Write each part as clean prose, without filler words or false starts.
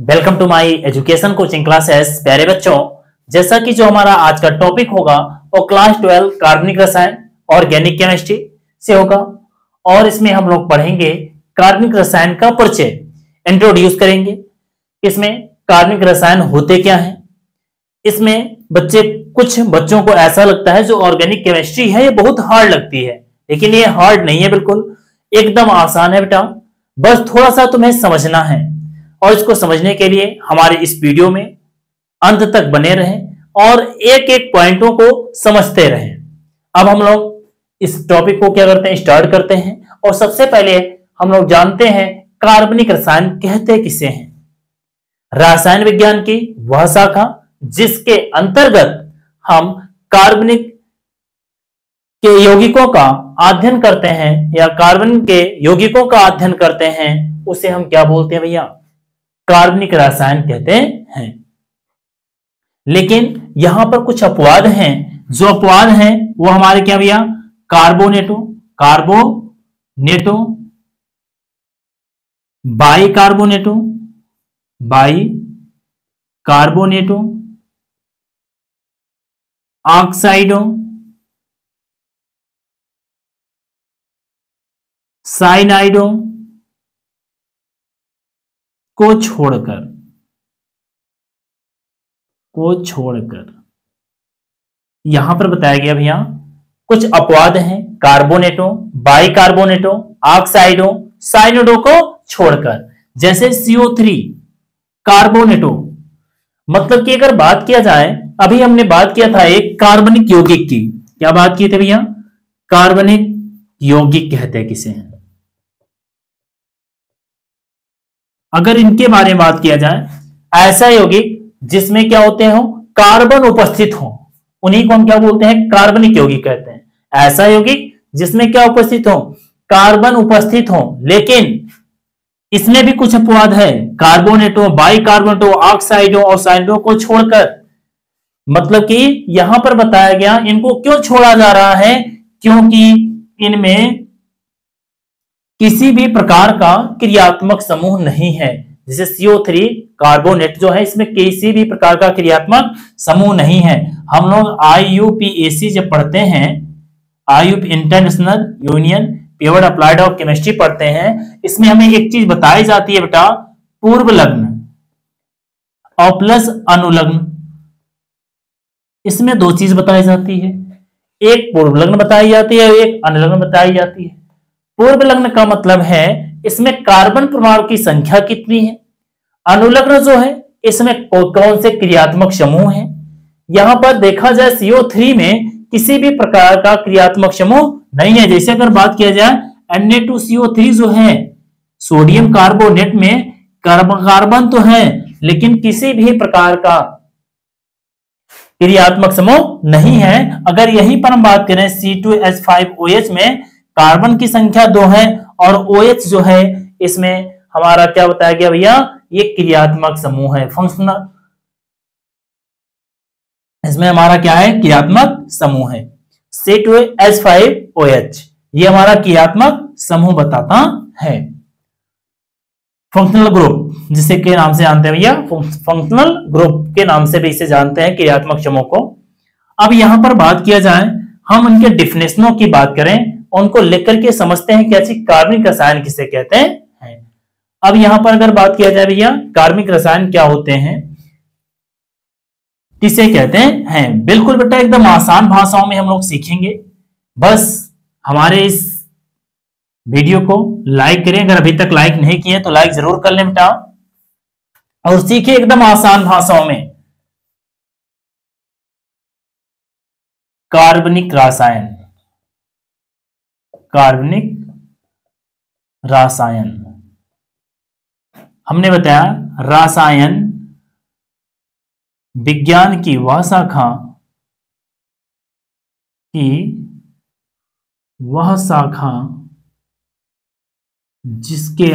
Welcome to my education coaching classes. प्यारे बच्चों, जैसा कि जो हमारा आज का टॉपिक होगा वो क्लास 12 कार्बनिक रसायन ऑर्गेनिक केमिस्ट्री से होगा और इसमें हम लोग पढ़ेंगे कार्बनिक रसायन का परिचय, इंट्रोड्यूस करेंगे। इसमें कार्बनिक रसायन होते क्या हैं। इसमें कुछ बच्चों को ऐसा लगता है जो ऑर्गेनिक केमिस्ट्री है ये बहुत हार्ड लगती है, लेकिन ये हार्ड नहीं है, बिल्कुल एकदम आसान है बेटा। बस थोड़ा सा तुम्हें समझना है और इसको समझने के लिए हमारे इस वीडियो में अंत तक बने रहें और एक एक पॉइंटों को समझते रहें। अब हम लोग इस टॉपिक को क्या करते हैं, स्टार्ट करते हैं। और सबसे पहले हम लोग जानते हैं कार्बनिक रसायन कहते किसे हैं। रसायन विज्ञान की वह शाखा जिसके अंतर्गत हम कार्बनिक के यौगिकों का अध्ययन करते हैं या कार्बन के यौगिकों का अध्ययन करते हैं, उसे हम क्या बोलते हैं भैया, कार्बनिक रसायन कहते हैं। लेकिन यहां पर कुछ अपवाद हैं। जो अपवाद हैं वो हमारे क्या भैया, कार्बोनेटो बाई कार्बोनेटो ऑक्साइडो साइनाइडो को छोड़कर यहां पर बताया गया भैया कुछ अपवाद हैं। कार्बोनेटो, बाइकार्बोनेटो, ऑक्साइडो, साइनाइडो को छोड़कर, जैसे CO3 कार्बोनेटो। मतलब कि अगर बात किया जाए, अभी हमने बात किया था एक कार्बनिक यौगिक की, क्या बात की थी भैया, कार्बनिक यौगिक कहते हैं किसे हैं। अगर इनके बारे में बात किया जाए, ऐसा यौगिक जिसमें क्या होते हो, कार्बन उपस्थित हो, उन्हीं को हम क्या बोलते हैं, कार्बनिक यौगिक कहते हैं। ऐसा यौगिक जिसमें क्या उपस्थित हो, कार्बन उपस्थित हो। लेकिन इसमें भी कुछ अपवाद है, कार्बोनेटो, बाइकार्बोनेटो, ऑक्साइडो और साइनाइडो को छोड़कर। मतलब कि यहां पर बताया गया इनको क्यों छोड़ा जा रहा है, क्योंकि इनमें किसी भी प्रकार का क्रियात्मक समूह नहीं है। जैसे CO3 कार्बोनेट जो है, इसमें किसी भी प्रकार का क्रियात्मक समूह नहीं है। हम लोग IUPAC जब पढ़ते हैं, IUP international union period applied of chemistry पढ़ते हैं, इसमें हमें एक चीज बताई जाती है बेटा, पूर्व लग्न और प्लस अनुलग्न। इसमें दो चीज बताई जाती है, एक पूर्व लग्न बताई जाती है, एक अनुलग्न बताई जाती है। पूर्व लग्न का मतलब है इसमें कार्बन परमाणु की संख्या कितनी है। अनुलग्न जो है इसमें कौन से क्रियात्मक समूह है। यहां पर देखा जाए CO3 में किसी भी प्रकार का क्रियात्मक समूह नहीं है। जैसे अगर बात किया जाए Na2CO3 जो है, सोडियम कार्बोनेट में कार्बन तो है लेकिन किसी भी प्रकार का क्रियात्मक समूह नहीं है। अगर यहीं पर हम बात करें C2H5OH में कार्बन की संख्या 2 है और OH जो है इसमें हमारा क्या बताया गया भैया, ये क्रियात्मक समूह है, फंक्शनल। इसमें हमारा क्या है, क्रियात्मक समूह है। C2H5OH ये हमारा क्रियात्मक समूह बताता है। फंक्शनल ग्रुप जिसे के नाम से जानते हैं भैया, फंक्शनल ग्रुप के नाम से भी इसे जानते हैं, क्रियात्मक समूह को। अब यहां पर बात किया जाए, हम उनके डिफिनेशनों की बात करें, उनको लेकर के समझते हैं कैसी कार्बनिक रसायन किसे कहते हैं। अब यहां पर अगर बात किया जाए भैया, कार्बनिक रसायन क्या होते हैं, किसे कहते हैं। बिल्कुल बेटा, एकदम आसान भाषाओं में हम लोग सीखेंगे। बस हमारे इस वीडियो को लाइक करें, अगर अभी तक लाइक नहीं किए तो लाइक जरूर कर लें बेटा, और सीखें एकदम आसान भाषाओं में। कार्बनिक रसायन हमने बताया, रसायन विज्ञान की वह शाखा जिसके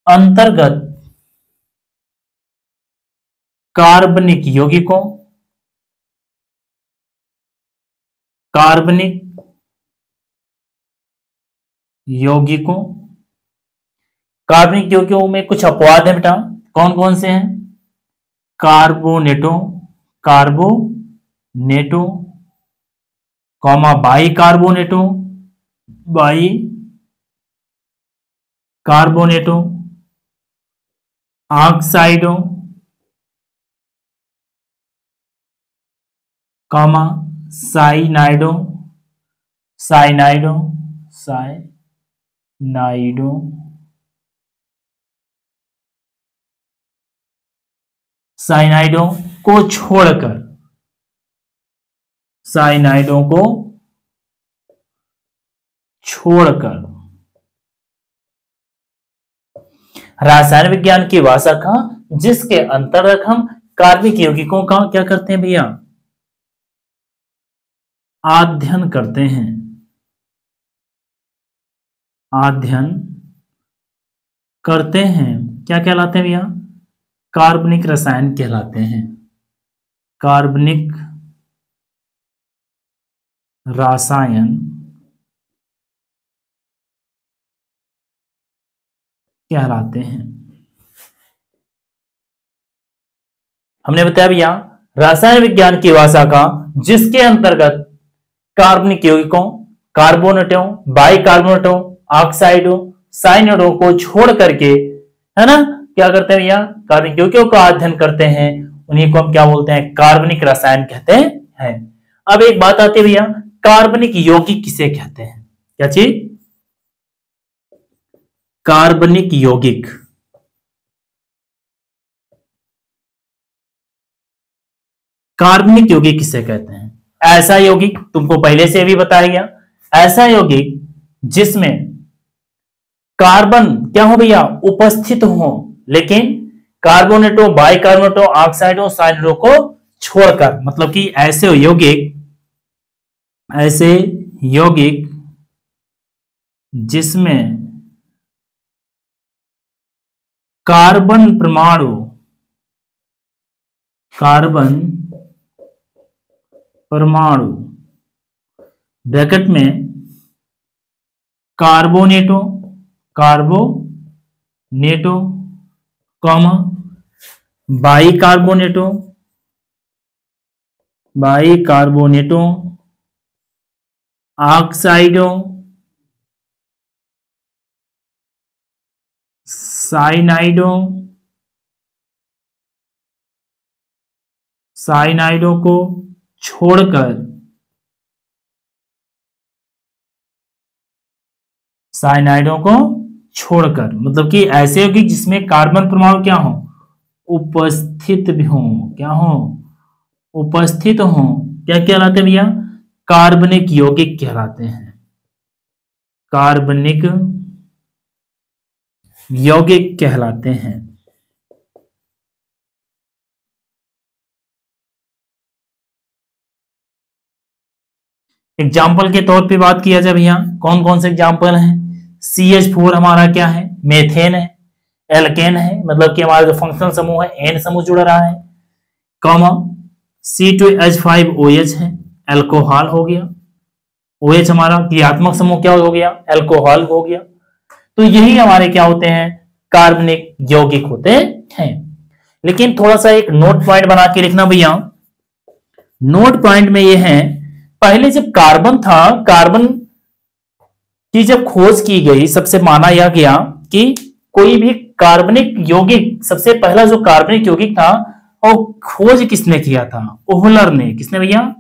अंतर्गत कार्बनिक यौगिकों, कार्बनिक यौगिकों। कार्बनिक यौगिकों में कुछ अपवाद है बेटा, कौन कौन से हैं? कार्बोनेटों, कार्बोनेटों, कॉमा बाई कार्बोनेटों, बाई कार्बोनेटों, ऑक्साइडों, कॉमा साइनाइडों, साइनाइडों, साइनाइडों, साइनाइडों को छोड़कर, साइनाइडों को छोड़कर रासायन विज्ञान की भाषा का जिसके अंतर्गत हम कार्बनिक यौगिकों का क्या करते हैं भैया? अध्ययन करते हैं, अध्ययन करते हैं, क्या कहलाते हैं भैया? कार्बनिक रसायन कहलाते हैं, कार्बनिक रसायन कहलाते हैं। हमने बताया भैया रासायन विज्ञान की भाषा का जिसके अंतर्गत कार्बनिक यौगिकों, कार्बोनेटों, बाइकार्बोनेटों, ऑक्साइडों, साइनाइडों को छोड़ करके, है ना, क्या करते हैं भैया? कार्बनिक यौगिकों का अध्ययन करते हैं, उन्हीं को हम क्या बोलते हैं? कार्बनिक रसायन कहते हैं। अब एक बात आती है भैया, कार्बनिक यौगिक किसे कहते हैं? क्या चीज? कार्बनिक यौगिक। कार्बनिक यौगिक किसे कहते हैं? ऐसा यौगिक, तुमको पहले से भी बताया गया, ऐसा यौगिक जिसमें कार्बन क्या हो भैया? उपस्थित हो, लेकिन कार्बोनेटों, बाइकार्बोनेटों, ऑक्साइडों, साइनाइडों को छोड़कर, मतलब कि ऐसे यौगिक जिसमें कार्बन परमाणु ब्रैकेट में कार्बोनेटों, कॉमा बाइकार्बोनेटों, ऑक्साइडों, साइनाइडों को छोड़कर, मतलब कि ऐसे यौगिक जिसमें कार्बन परमाणु क्या हो? उपस्थित भी हो, क्या हो? उपस्थित हो, क्या कहलाते हैं भैया? कार्बनिक यौगिक कहलाते हैं, कार्बनिक यौगिक कहलाते हैं। एग्जाम्पल के तौर पे बात किया जाए भैया, कौन कौन से एग्जाम्पल हैं? CH4 हमारा क्या है? मेथेन है, एल्केन है, मतलब कि हमारा जो फंक्शनल समूह है एन समूह जुड़ रहा है, कॉमा C2H5OH है, एल्कोहल हो गया, OH हमारा क्रियात्मक समूह क्या हो गया? एल्कोहल हो गया। तो यही हमारे क्या होते हैं? कार्बनिक यौगिक होते हैं। लेकिन थोड़ा सा एक नोट पॉइंट बना के लिखना भैया, नोट पॉइंट में यह है, पहले जब कार्बन था, कार्बन की जब खोज की गई, सबसे माना यह गया कि कोई भी कार्बनिक यौगिक, सबसे पहला जो कार्बनिक यौगिक था और खोज किसने किया था? ओहलर ने। किसने भैया?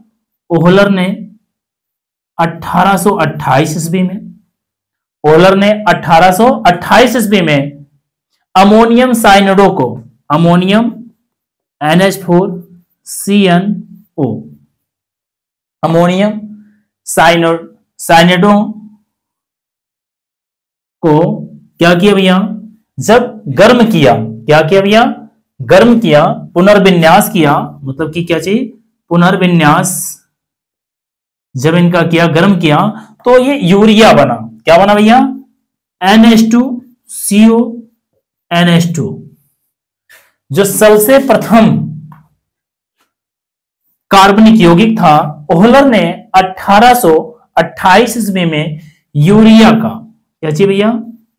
ओहलर ने 1828 ईस्वी में, ओहलर ने 1828 ईस्वी में अमोनियम साइनाइडों को, अमोनियम NH4CnO, अमोनियम साइनाइडों को क्या किया भैया? जब गर्म किया, क्या किया भैया? गर्म किया, पुनर्विन्यास किया, मतलब कि क्या चाहिए? पुनर्विन्यास जब इनका किया, गर्म किया, तो ये यूरिया बना। क्या बना भैया? NH2CO NH2। जो सबसे प्रथम कार्बनिक यौगिक था, ओहलर ने 1828 ईस्वी में यूरिया का, क्या चाहिए भैया,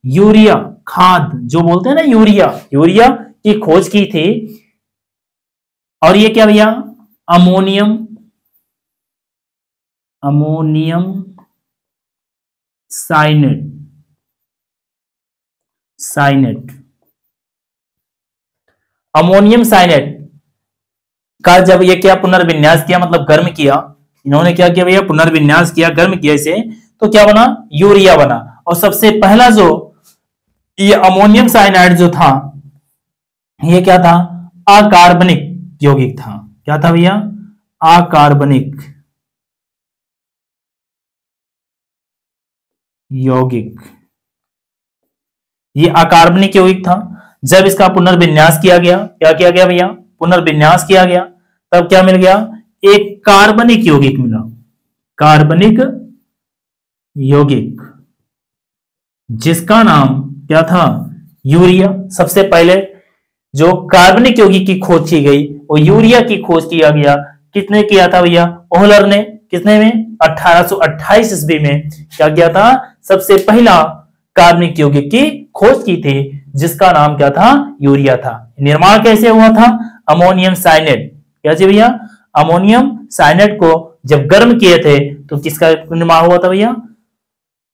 यूरिया खाद, जो बोलते हैं ना यूरिया, यूरिया की खोज की थी। और ये क्या भैया, ammonium, ammonium cyanate, cyanate, ammonium cyanate का जब ये क्या पुनर्विन्यास किया, मतलब गर्म किया, इन्होंने क्या किया भैया, पुनर्विन्यास किया, गर्म किया इसे, तो क्या बना, यूरिया बना। और सबसे पहला जो ये अमोनियम साइनाइड जो था, ये क्या था, अकार्बनिक यौगिक था। क्या था भैया, अकार्बनिक यौगिक, ये अकार्बनिक यौगिक था। जब इसका पुनर्विन्यास किया गया, क्या किया गया भैया, पुनर्विन्यास किया गया, तब क्या मिल गया, एक कार्बनिक यौगिक मिला, कार्बनिक यौगिक, जिसका नाम क्या था, यूरिया। सबसे पहले जो कार्बनिक यौगिक की खोज की गई, वो यूरिया की खोज किया गया। किसने किया था भैया, ओहलर ने। कितने में, 1828 ईस्वी में क्या किया था, सबसे पहला कार्बनिक यौगिक की खोज की थी, जिसका नाम क्या था, यूरिया था। निर्माण कैसे हुआ था, अमोनियम साइनेट, क्या चाहिए भैया, अमोनियम साइनेट को जब गर्म किए थे तो किसका निर्माण हुआ था भैया,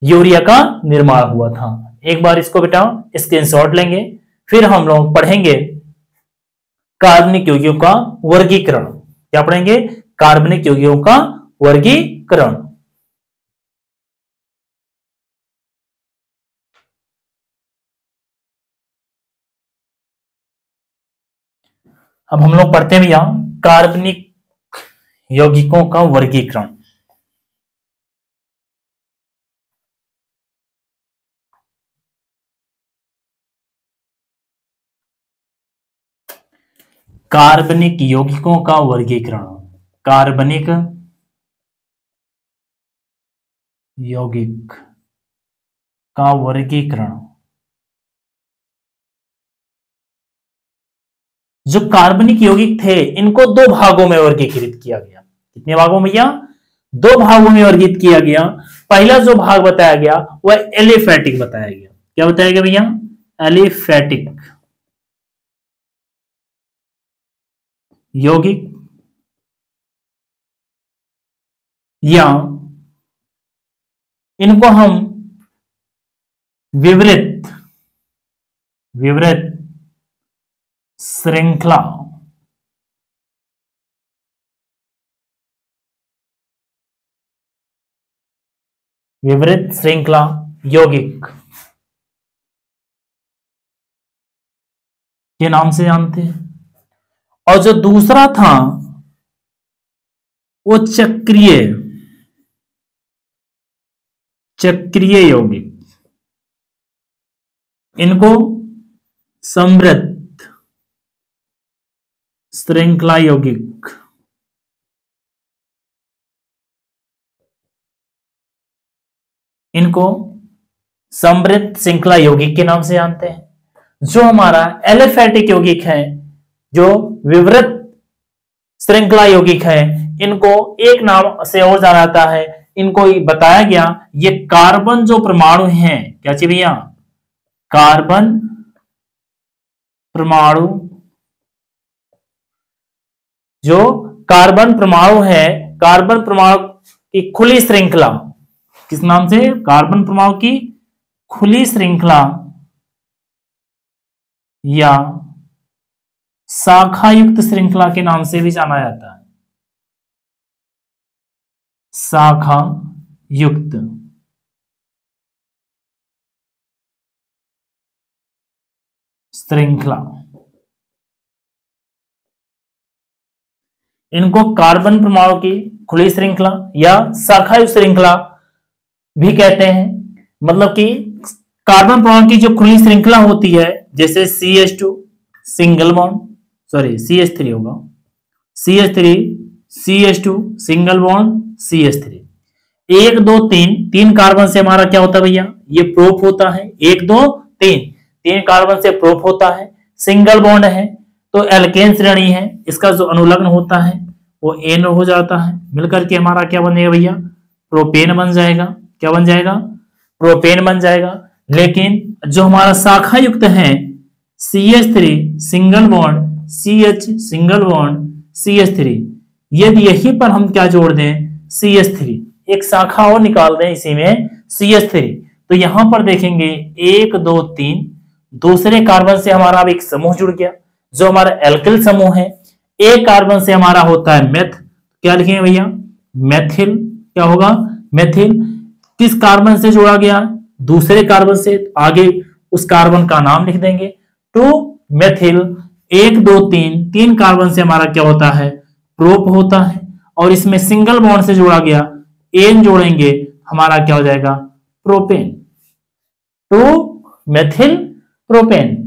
यूरिया का निर्माण हुआ था। एक बार इसको बेटा स्क्रीनशॉट लेंगे, फिर हम लोग पढ़ेंगे कार्बनिक यौगिकों का वर्गीकरण। क्या पढ़ेंगे, कार्बनिक यौगिकों का वर्गीकरण। अब हम लोग पढ़ते हैं भैया कार्बनिक यौगिकों का वर्गीकरण। कार्बनिक यौगिकों का वर्गीकरण, कार्बनिक यौगिक का वर्गीकरण। जो कार्बनिक यौगिक थे, इनको दो भागों में वर्गीकृत किया गया। कितने भागों में भैया, दो भागों में वर्गीकृत किया गया। पहला जो भाग बताया गया वह एलिफैटिक बताया गया। क्या बताया गया भैया, एलिफैटिक यौगिक, या इनको हम विवृत, विवृत श्रृंखला, विवृत श्रृंखला यौगिक के नाम से जानते हैं। और जो दूसरा था वो चक्रीय, चक्रीय यौगिक, इनको समृद्ध श्रृंखला यौगिक, इनको समृद्ध श्रृंखला यौगिक के नाम से जानते हैं। जो हमारा एलिफैटिक यौगिक है, जो विवृत श्रृंखला यौगिक है, इनको एक नाम से और जाना जाता है। इनको बताया गया, ये कार्बन जो परमाणु हैं, क्या चाहिए भैया, कार्बन परमाणु, जो कार्बन परमाणु है, कार्बन परमाणु की खुली श्रृंखला, किस नाम से, कार्बन परमाणु की खुली श्रृंखला या शाखा युक्त श्रृंखला के नाम से भी जाना जाता है। शाखा युक्त श्रृंखला, इनको कार्बन परमाणु की खुली श्रृंखला या शाखा युक्त श्रृंखला भी कहते हैं। मतलब कि कार्बन परमाणु की जो खुली श्रृंखला होती है, जैसे CH2 single bond, sorry CH3 होगा, CH3 CH2 single bond CH3, 1 2 3, 3 carbon से हमारा क्या होता है भैया, ये प्रोप होता है, 1 2 3, 3 कार्बन से प्रोप होता है, सिंगल बॉन्ड है तो एल्केन श्रेणी है, इसका जो अनुलग्न होता है वो एन हो जाता है, मिलकर के हमारा क्या बनेगा भैया, प्रोपेन बन जाएगा। क्या बन जाएगा, प्रोपेन बन जाएगा। लेकिन जो हमारा शाखा युक्त है CH3 single bond CH single bond CH3, यदि यहीं पर हम क्या जोड़ दें CH3, एक शाखा और निकाल दें इसी में CH3, तो यहां पर देखेंगे 1 2 3 दूसरे कार्बन से हमारा अब एक समूह जुड़ गया जो हमारा एल्किल समूह है। एक कार्बन से हमारा होता है मेथ, क्या लिखेंगे भैया मेथिल, क्या होगा मेथिल। किस कार्बन से जोड़ा गया दूसरे कार्बन से, आगे उस कार्बन का नाम लिख देंगे टू मेथिल 1 2 3, 3 कार्बन से हमारा क्या होता है प्रोप होता है, और इसमें सिंगल बॉन्ड से जोड़ा गया एन जोड़ेंगे हमारा क्या हो जाएगा प्रोपेन, टू मेथिल प्रोपेन।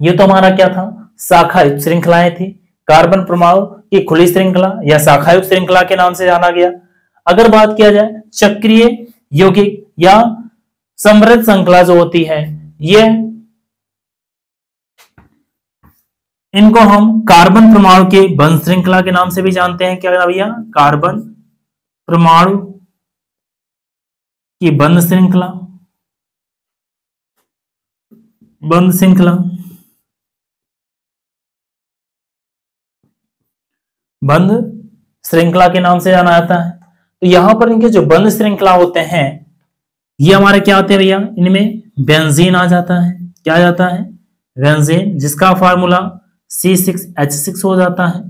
ये तो हमारा क्या था शाखा युक्त श्रृंखलाएं थी, कार्बन परमाणु की खुली श्रृंखला या शाखा युक्त श्रृंखला के नाम से जाना गया। अगर बात किया जाए चक्रीय यौगिक या समृद्ध श्रृंखला जो होती है, ये इनको हम कार्बन परमाणु के बंध श्रृंखला के नाम से भी जानते हैं। क्या भैया कार्बन परमाणु की बंध श्रृंखला, बंध श्रृंखला, बंध श्रृंखला के नाम से जाना जाता है। तो यहां पर इनके जो बंध श्रृंखला होते हैं ये हमारे क्या होते हैं भैया, इनमें बेंजीन आ जाता है, क्या आ जाता है बेंजीन, जिसका फार्मूला C6H6 हो जाता है,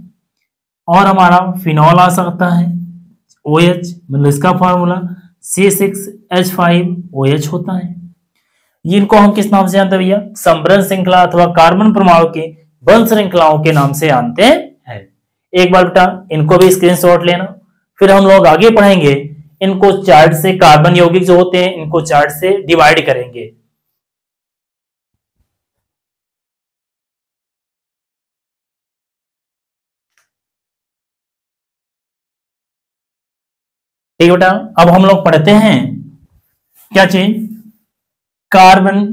और हमारा फिनॉल आ सकता है OH, मतलब इसका फार्मूला C6H5OH होता है। इनको हम किस नाम से जानते हैं भैया समृद्ध श्रृंखला अथवा कार्बन परमाणु के बंध श्रृंखलाओं के नाम से जानते हैं। एक बार बेटा इनको भी स्क्रीनशॉट लेना, फिर हम लोग आगे पढ़ेंगे इनको चार्ट से, कार्बन यौगिक जो होते हैं इनको चार्ट से डिवाइड करेंगे। ठीक बेटा, अब हम लोग पढ़ते हैं क्या चीज कार्बन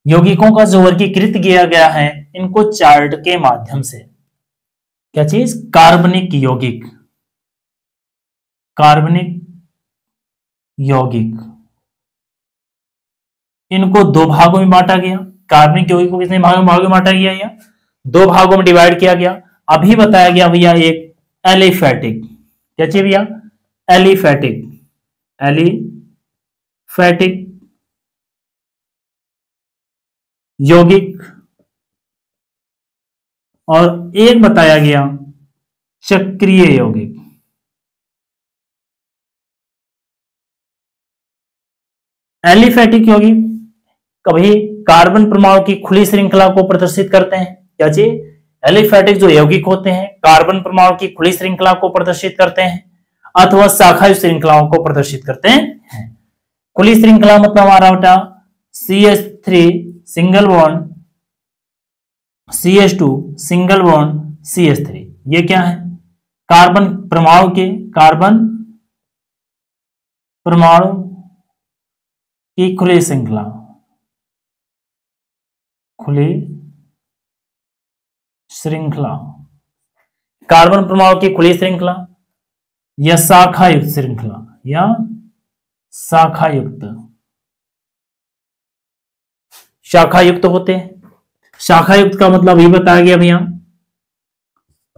यौगिकों का जो वर्गीकृत किया गया है इनको चार्ट के माध्यम से। क्या चीज कार्बनिक यौगिक, कार्बनिक यौगिक, इनको दो भागों में बांटा गया। कार्बनिक यौगिक को कितने भागों में बांटा गया, या दो भागों में डिवाइड किया गया। अभी बताया गया भैया एक एलिफेटिक, क्या चाहिए भैया एलिफेटिक, एलिफेटिक यौगिक, और एक बताया गया चक्रीय यौगिक। एलिफेटिक यौगिक कभी कार्बन परमाणु की खुली श्रृंखला को प्रदर्शित करते हैं, क्या जी एलिफेटिक जो यौगिक होते हैं कार्बन परमाणु की खुली श्रृंखला को प्रदर्शित करते हैं अथवा शाखा श्रृंखलाओं को प्रदर्शित करते हैं। खुली श्रृंखला मतलब हमारा बेटा CH3 single bond CH2 single bond CH3, ये क्या है कार्बन परमाणु के, कार्बन परमाणु की खुली श्रृंखला, खुली श्रृंखला, कार्बन परमाणु की खुली श्रृंखला या शाखा युक्त श्रृंखला, या शाखा युक्त, शाखा युक्त होते हैं। शाखा युक्त का मतलब ये बताया गया भैया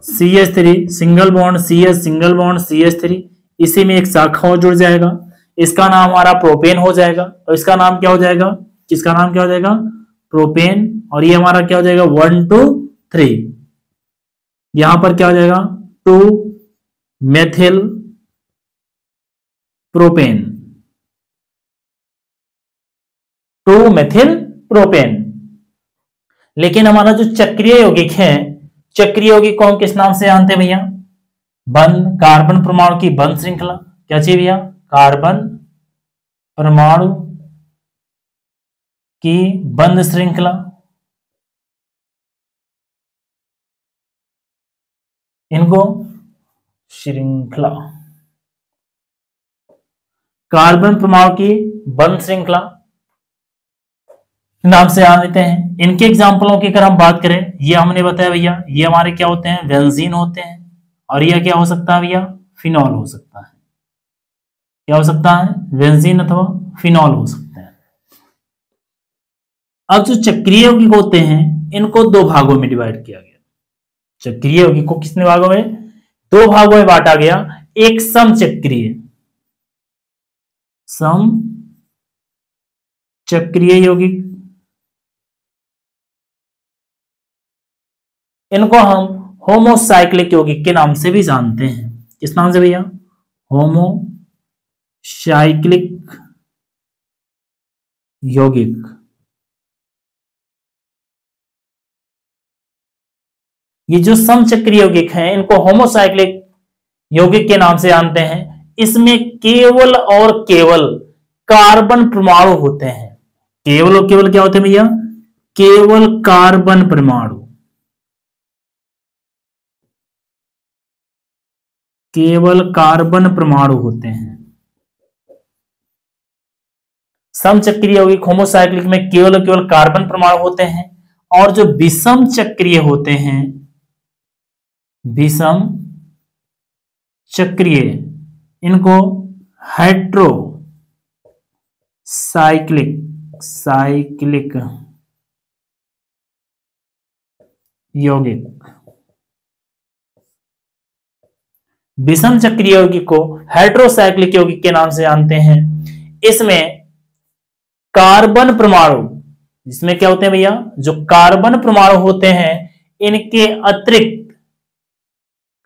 CH3 single bond CH single bond CH3, इसी में एक शाखा और जुड़ जाएगा, इसका नाम हमारा प्रोपेन हो जाएगा, और इसका नाम क्या हो जाएगा, इसका नाम क्या हो जाएगा प्रोपेन, और ये हमारा क्या हो जाएगा 1 2 3, यहां पर क्या हो जाएगा 2 मेथिल प्रोपेन, 2 मेथिल प्रोपेन। लेकिन हमारा जो चक्रीय यौगिक है, चक्रीय यौगिक को हम किस नाम से जानते हैं भैया बंध, कार्बन परमाणु की बंध श्रृंखला, क्या चाहिए भैया कार्बन परमाणु की बंध श्रृंखला, इनको श्रृंखला, कार्बन परमाणु की बंध श्रृंखला नाम से जान लेते हैं। इनके एग्जाम्पलों की अगर हम बात करें, ये हमने बताया भैया ये हमारे क्या होते हैं बेंजीन होते हैं, और ये क्या हो सकता है भैया फिनॉल हो सकता है, क्या हो सकता है बेंजीन अथवा फिनॉल हो सकते हैं। अब जो चक्रीय यौगिक होते हैं इनको दो भागों में डिवाइड किया गया। चक्रीय यौगिक को कितने भागों में? दो भागों में बांटा गया। एक समचक्रीय यौगिक, इनको हम होमोसाइक्लिक यौगिक के नाम से भी जानते हैं। किस नाम से भैया? होमोसाइक्लिक यौगिक। ये जो समचक्रीय यौगिक हैं इनको होमोसाइक्लिक यौगिक के नाम से जानते हैं। इसमें केवल और केवल कार्बन परमाणु होते हैं। केवल और केवल क्या होते हैं भैया? केवल कार्बन परमाणु। केवल कार्बन परमाणु होते हैं। समचक्रीय यौगिक होमोसाइक्लिक में केवल और केवल कार्बन परमाणु होते हैं। और जो विषम चक्रीय होते हैं, विषम चक्रीय, इनको साइक्लिक यौगिक, विषम चक्रीय यौगिक को हेट्रोसाइक्लिक यौगिक के नाम से जानते हैं। इसमें कार्बन परमाणु, इसमें क्या होते हैं भैया? जो कार्बन परमाणु होते हैं इनके अतिरिक्त,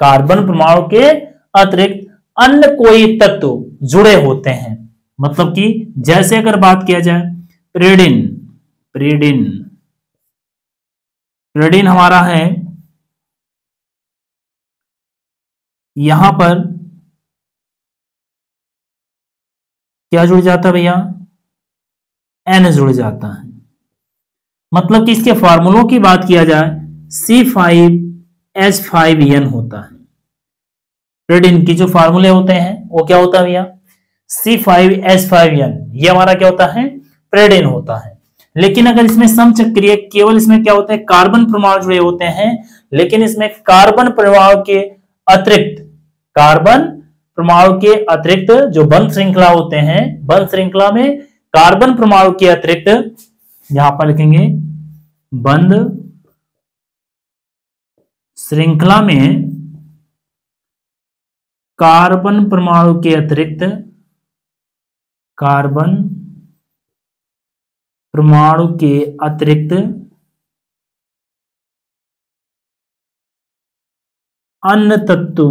कार्बन परमाणु के अतिरिक्त अन्य कोई तत्व जुड़े होते हैं। मतलब कि जैसे अगर बात किया जाए प्रेडिन हमारा है, यहां पर क्या जुड़ जाता है भैया? N जुड़ जाता है। मतलब कि इसके फार्मूलों की बात किया जाए C5H5N होता है। प्रेडिन की जो फार्मूले होते हैं वो क्या होता है भैया? C5H5N। ये हमारा क्या होता है? प्रेडिन होता है। लेकिन अगर इसमें समचक्रीय, केवल इसमें क्या होता है? कार्बन परमाणु जुड़े होते हैं। लेकिन इसमें कार्बन परमाणु के अतिरिक्त जो बंध श्रृंखला होते हैं, बंध श्रृंखला में कार्बन परमाणु के अतिरिक्त, यहां पर लिखेंगे बंध श्रृंखला में कार्बन परमाणु के अतिरिक्त, कार्बन परमाणु के अतिरिक्त अन्य तत्व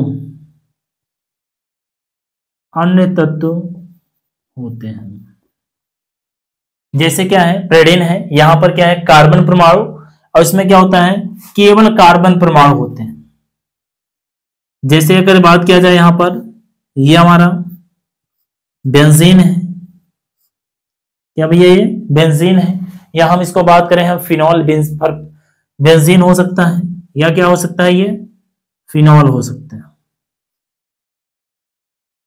होते हैं। जैसे क्या है? प्रेडिन है, यहां पर क्या है? कार्बन परमाणु, और इसमें क्या होता है? केवल कार्बन परमाणु होते हैं। जैसे अगर बात किया जाए यहां पर, ये हमारा बेंजीन है। क्या भैया? ये बेंजीन है। या हम इसको बात करें, हम फिनॉल बेंजीन हो सकता है, या क्या हो सकता है? ये फिनॉल हो सकते हैं।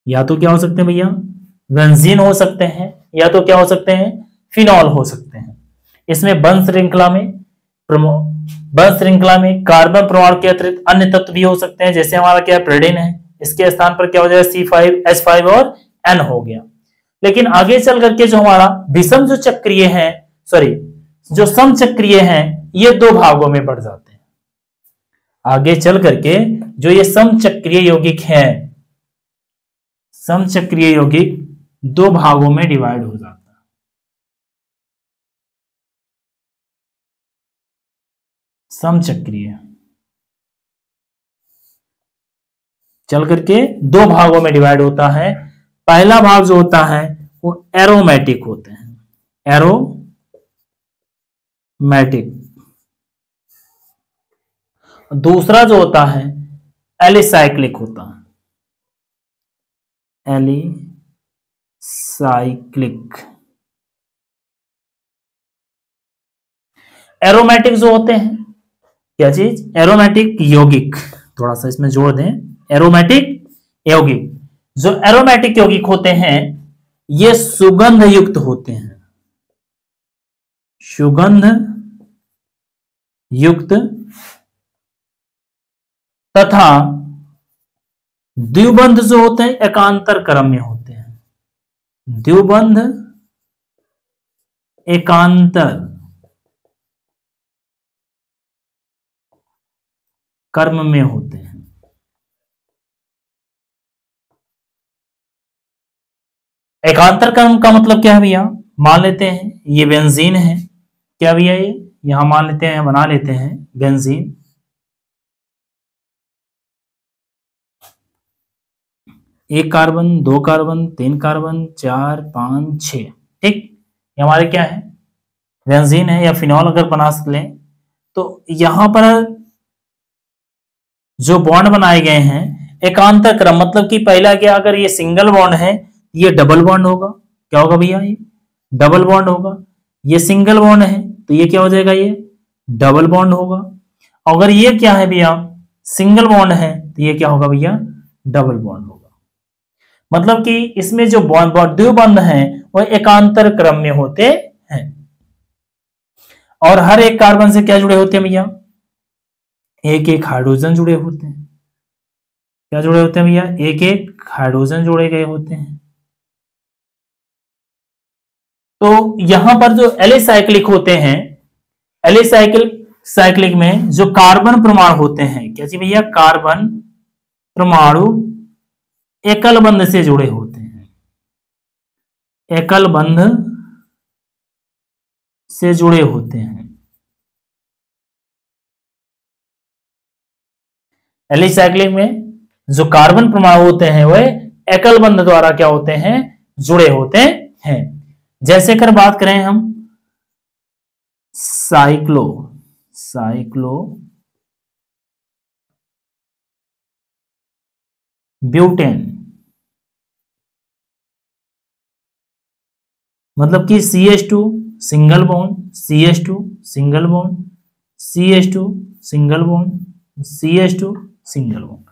या तो क्या हो सकते हैं भैया? बेंजीन हो सकते हैं, या तो क्या हो सकते हैं? फिनॉल हो सकते हैं। इसमें बंध श्रृंखला में कार्बन परमाणु के अतिरिक्त अन्य तत्व भी हो सकते हैं। जैसे हमारा क्या है? प्रेडिन है, इसके स्थान पर क्या हो जाएगा? C5H5 और N हो गया। लेकिन आगे चल करके जो हमारा विषम जो चक्रीय है, जो समचक्रीय हैं, ये दो भागों में बढ़ जाते हैं। आगे चल करके जो ये समचक्रीय यौगिक हैं, समचक्रीय यौगिक दो भागों में डिवाइड हो जाता है। समचक्रीय चल करके दो भागों में डिवाइड होता है। पहला भाग जो होता है वो एरोमेटिक होते हैं, एरोमेटिक। दूसरा जो होता है एलिसाइक्लिक होता है, एलिसाइक्लिक। एरोमेटिक जो होते हैं, क्या चीज? एरोमेटिक यौगिक। थोड़ा सा इसमें जोड़ दें, एरोमेटिक यौगिक। जो एरोमेटिक यौगिक होते हैं ये सुगंध युक्त होते हैं, सुगंध युक्त तथा द्विबंध जो होते हैं एकांतर क्रम में होते हैं। द्विबंध एकांतर कर्म में होते हैं। एकांतर कर्म का मतलब क्या है भैया, मान लेते हैं ये बेंजीन है, क्या भैया ये यहां मान लेते हैं, बना लेते हैं बेंजीन। एक कार्बन, दो कार्बन, तीन कार्बन, 4 5 6, ठीक, ये हमारे क्या है, बेंजीन है या फिनॉल अगर बना सकते हैं। तो यहां पर जो बॉन्ड बनाए गए हैं एकांतर क्रम, मतलब कि पहला क्या, अगर ये सिंगल बॉन्ड है ये डबल बॉन्ड होगा, क्या होगा भैया, ये डबल बॉन्ड होगा। ये सिंगल बॉन्ड है तो ये क्या हो जाएगा, ये डबल बॉन्ड होगा। अगर ये क्या है भैया, सिंगल बॉन्ड है तो ये क्या होगा भैया, डबल बॉन्ड होगा। मतलब कि इसमें जो दो बंध हैं वो एकांतर क्रम में होते हैं। और हर एक कार्बन से क्या जुड़े होते हैं भैया, एक एक हाइड्रोजन जुड़े होते हैं। क्या जुड़े होते हैं भैया, एक एक हाइड्रोजन जोड़े गए होते हैं। तो यहां पर जो एलिसाइक्लिक होते हैं, साइक्लिक में जो कार्बन परमाणु होते हैं, क्या जी भैया, कार्बन परमाणु एकल बंध से जुड़े होते हैं, एकल बंध से जुड़े होते हैं। एलिसाइक्लिक में जो कार्बन परमाणु होते हैं वह एकल बंध द्वारा क्या होते हैं, जुड़े होते हैं। जैसे कर बात करें हम साइक्लो ब्यूटेन, मतलब कि CH2 single bond, CH2 single bond, CH2 single bond, CH2 single bond.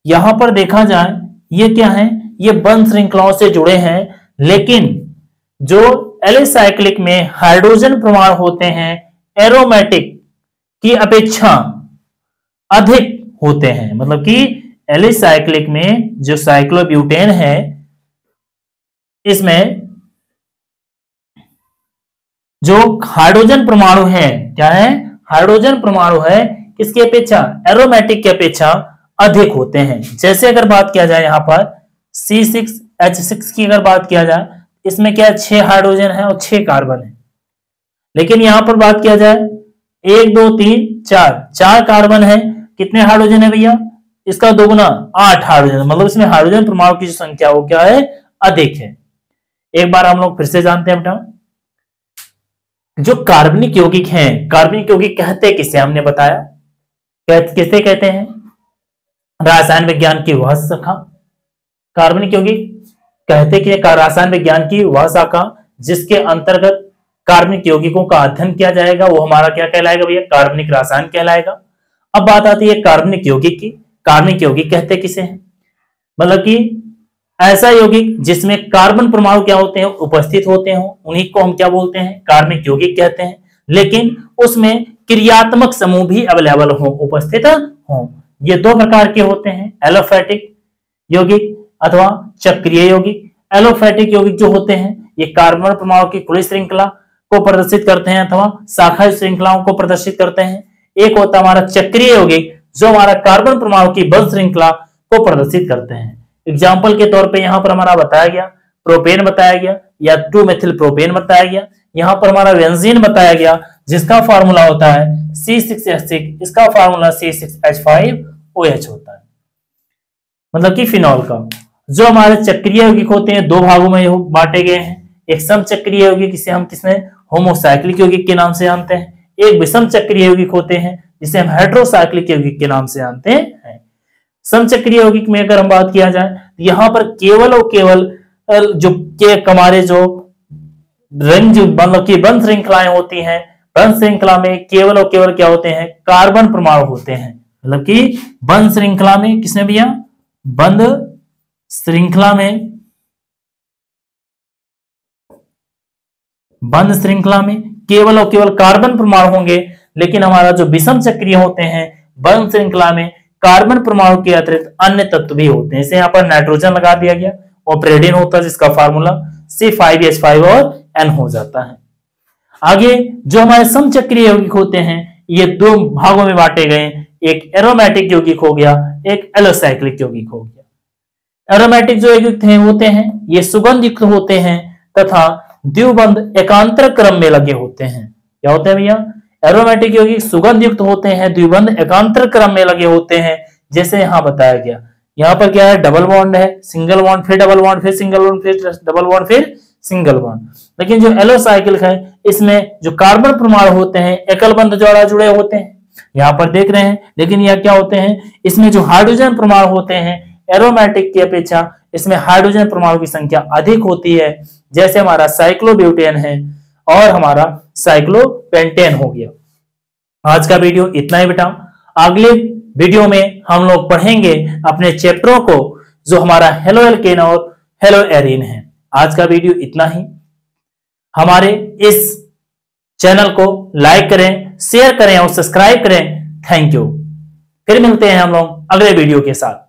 यहां पर देखा जाए ये क्या है, ये बंध श्रृंखलाओं से जुड़े हैं। लेकिन जो एलिसाइक्लिक में हाइड्रोजन परमाणु होते हैं एरोमेटिक की अपेक्षा अधिक होते हैं। मतलब कि एलिसाइक्लिक में जो साइक्लोब्यूटेन है इसमें जो हाइड्रोजन परमाणु है, क्या है, हाइड्रोजन परमाणु है, इसकी अपेक्षा एरोमेटिक की अपेक्षा अधिक होते हैं। जैसे अगर बात किया जाए यहां पर C6H6 की अगर बात किया जाए, इसमें क्या 6 हाइड्रोजन है और 6 कार्बन है। लेकिन यहां पर बात किया जाए 1 2 3 4 कार्बन है, कितने हाइड्रोजन है भैया, इसका दोगुना 8 हाइड्रोजन। मतलब इसमें हाइड्रोजन परमाणु की जो संख्या वो क्या है, अधिक है। एक बार हम लोग फिर से जानते हैं बेटा, जो कार्बनिक यौगिक हैं, कार्बनिक यौगिक कहते किसे, हमने बताया किसे कहते हैं, रासायन विज्ञान की वह शाखा कार्बनिक यौगिक कहते कि रासायन विज्ञान की वह शाखा जिसके अंतर्गत कार्बनिक यौगिकों का अध्ययन किया जाएगा, वो हमारा क्या कहलाएगा भैया, कार्बनिक रसायन कहलाएगा। अब बात आती है कार्बनिक यौगिक की। कार्बनिक यौगिक कहते किसे हैं, मतलब कि ऐसा यौगिक जिसमें कार्बन परमाणु क्या होते हैं, उपस्थित होते हो, उन्हीं को हम क्या बोलते हैं, कार्बनिक यौगिक कहते हैं। लेकिन उसमें क्रियात्मक समूह भी अवेलेबल हो, उपस्थित हो। ये दो प्रकार के होते हैं, एलोफेटिक यौगिक अथवा चक्रीय यौगिक। एलोफेटिक यौगिक जो होते हैं ये कार्बन परमाणु की खुली श्रृंखला को प्रदर्शित करते हैं अथवा शाखा श्रृंखलाओं को प्रदर्शित करते हैं। एक होता है हमारा चक्रीय यौगिक जो हमारा कार्बन परमाणु की बंध श्रृंखला को प्रदर्शित करते हैं। एग्जाम्पल के तौर पे यहाँ पर हमारा बताया गया प्रोपेन बताया गया या 2 मेथिल प्रोपेन बताया गया। यहाँ पर हमारा बेंजीन बताया गया जिसका फार्मूला होता है C6H6, इसका फार्मूला C6H5OH होता है, मतलब कि फिनॉल का। जो हमारे चक्रीय यौगिक होते हैं दो भागों में बांटे गए हैं, एक सम चक्रीय यौगिक जिसे हम किसमें होमोसाइक्लिक यौगिक के नाम से जानते हैं, एक विषम चक्रीय यौगिक होते हैं जिसे हम हेटेरोसाइक्लिक यौगिक के नाम से जानते हैं। समचक्रीय यौगिक में अगर हम बात किया जाए तो यहाँ पर केवल और केवल जो के हमारे जो रंग मतलब की बंध श्रृंखलाएं होती हैं, बंध श्रृंखला में केवल और केवल क्या होते हैं, कार्बन परमाणु होते हैं। मतलब कि बंध श्रृंखला में किसमें भैया, बंध श्रृंखला में केवल और केवल कार्बन परमाणु होंगे। लेकिन हमारा जो विषम चक्रीय होते हैं बंध श्रृंखला में कार्बन परमाणु के अतिरिक्त अन्य तत्व भी होते हैं। इसे यहाँ पर नाइट्रोजन लगा दिया गया और प्रेडिन होता है जिसका फार्मूला C5H5 और N हो जाता है। आगे जो हमारे समचक्रीय यौगिक होते हैं ये दो भागों में बांटे गए, एक एरोमेटिक यौगिक हो गया, एक एलोसाइक्लिक यौगिक हो गया। एरोमेटिक जो यौगिक होते हैं ये सुगंध युक्त होते हैं तथा द्विबंध एकांतर क्रम में लगे होते हैं। क्या होते हैं भैया? एरोमेटिक यौगिक सुगंध युक्त होते हैं, द्विबंध एकांतर क्रम में लगे होते हैं, जैसे यहां बताया गया। यहाँ पर क्या है? डबल बॉन्ड है, सिंगल बॉन्ड, फिर डबल बॉन्ड, फिर सिंगल बॉन्ड, फिर डबल बॉन्ड, फिर सिंगल बॉन्ड। लेकिन जो एलोसाइक्लिक है इसमें जो कार्बन परमाणु होते हैं एकल बंध द्वारा जुड़े होते हैं, यहाँ पर देख रहे हैं। लेकिन यह क्या होते हैं? इसमें जो हाइड्रोजन परमाणु होते हैं एरोमेटिक की अपेक्षा इसमें हाइड्रोजन परमाणु की संख्या अधिक होती है, जैसे हमारा साइक्लोब्यूटेन है और हमारा साइक्लोपेंटेन हो गया। आज का वीडियो इतना ही बेटा। अगले वीडियो में हम लोग पढ़ेंगे अपने चैप्टरों को जो हमारा हेलो एल्केन और हेलो एरीन है। आज का वीडियो इतना ही। हमारे इस चैनल को लाइक करें, शेयर करें और सब्सक्राइब करें। Thank you. फिर मिलते हैं हम लोग अगले वीडियो के साथ।